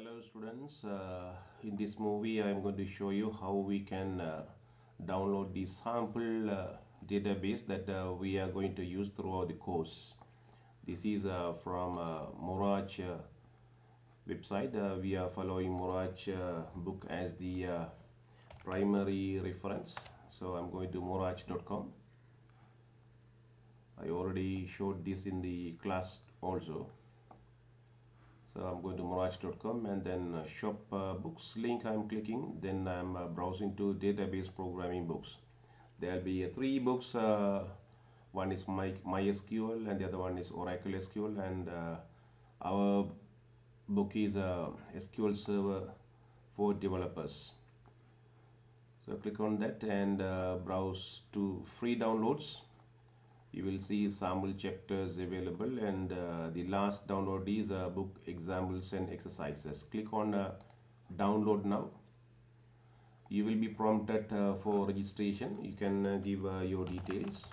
Hello students, in this movie I am going to show you how we can download the sample database that we are going to use throughout the course. This is from Moraj website. We are following Moraj book as the primary reference. So I'm going to moraj.com. I already showed this in the class also. So I'm going to moraj.com and then shop books link I'm clicking. Then I'm browsing to database programming books. There'll be three books. One is MySQL and the other one is Oracle SQL, and our book is SQL Server for developers. So click on that and browse to free downloads. You will see sample chapters available, and the last download is book examples and exercises. Click on download now. You will be prompted for registration. You can give your details.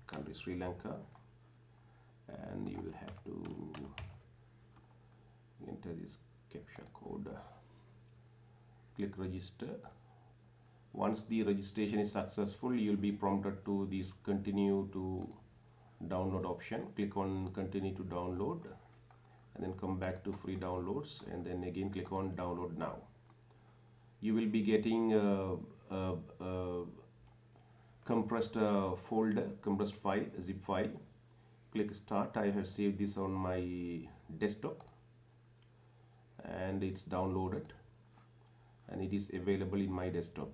Country Sri Lanka, and you will have to enter this captcha code. Click register. Once the registration is successful, you'll be prompted to this continue to download option. Click on continue to download and then come back to free downloads, and then again click on download now. You will be getting a compressed folder, compressed file, zip file. Click start. I have saved this on my desktop and it's downloaded and it is available in my desktop.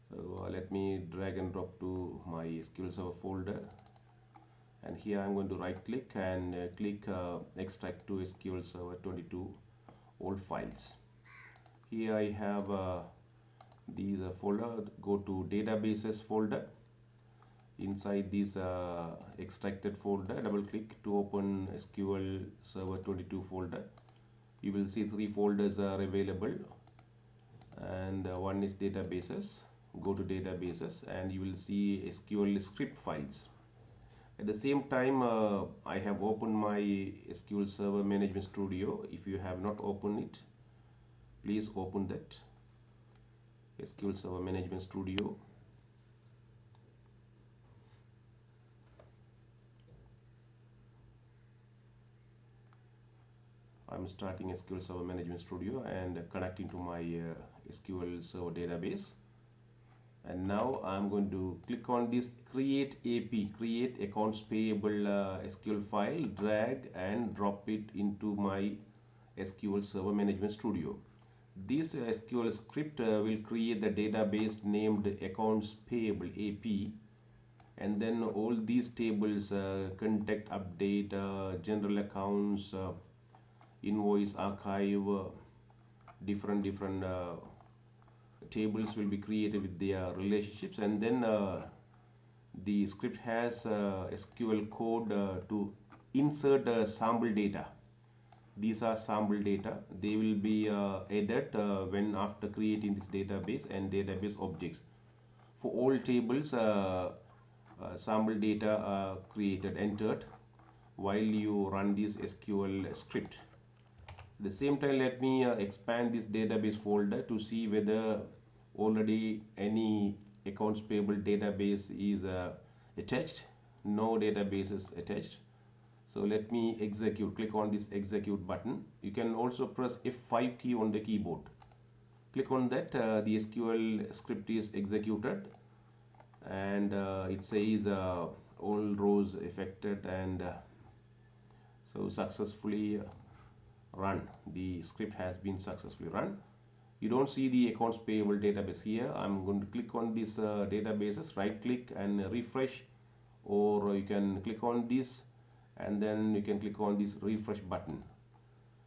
So let me drag and drop to my SQL Server folder, and here I'm going to right click and click extract to SQL Server 22 old files. Here I have these folder. Go to databases folder. Inside this extracted folder, double click to open SQL Server 22 folder. You will see three folders are available, and one is databases. Go to databases and you will see SQL script files. At the same time, I have opened my SQL Server Management Studio. If you have not opened it, please open that. SQL Server Management Studio. I'm starting SQL Server Management Studio and connecting to my SQL Server database. And now I'm going to click on this create AP, create accounts payable SQL file, drag and drop it into my SQL Server Management Studio. This SQL script will create the database named accounts payable AP, and then all these tables, contact update, general accounts, invoice archive, different tables will be created with their relationships, and then the script has SQL code to insert sample data. These are sample data. They will be added when after creating this database and database objects. For all tables, sample data are created, entered while you run this SQL script. At the same time, let me expand this database folder to see whether already any accounts payable database is attached. No database is attached. So let me execute. Click on this execute button. You can also press F5 key on the keyboard. Click on that. The SQL script is executed, and it says all rows affected, and so successfully run. The script has been successfully run. You don't see the accounts payable database here. I'm going to click on this databases, right click and refresh, or you can click on this and then you can click on this refresh button.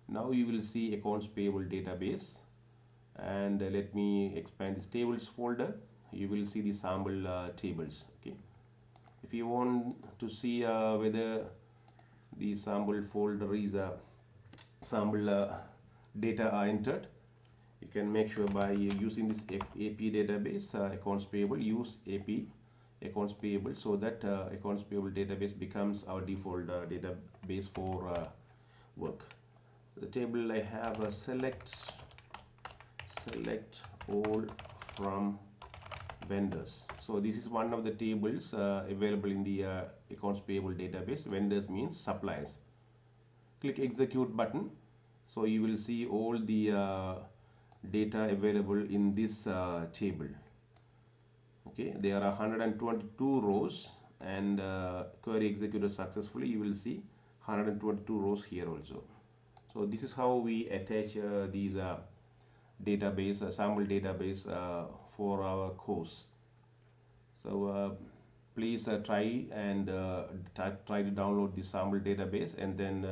Now you will see accounts payable database, and let me expand this tables folder. You will see the sample tables. Okay, if you want to see whether the sample folder is sample data are entered, You can make sure by using this AP database, accounts payable, use AP accounts payable, so that accounts payable database becomes our default database for work. The table I have select all from vendors. So this is one of the tables available in the accounts payable database. Vendors means suppliers. Click execute button, so you will see all the data available in this table. Okay, there are 122 rows, and query executed successfully. You will see 122 rows here also. So this is how we attach these database, sample database for our course. So please try to download the sample database and then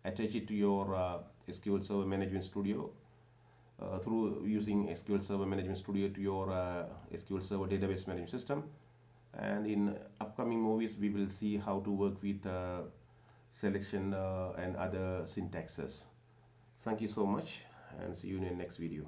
attach it to your SQL Server Management Studio through using SQL Server Management Studio to your SQL Server Database Management System. And in upcoming movies, we will see how to work with selection and other syntaxes. Thank you so much, and see you in the next video.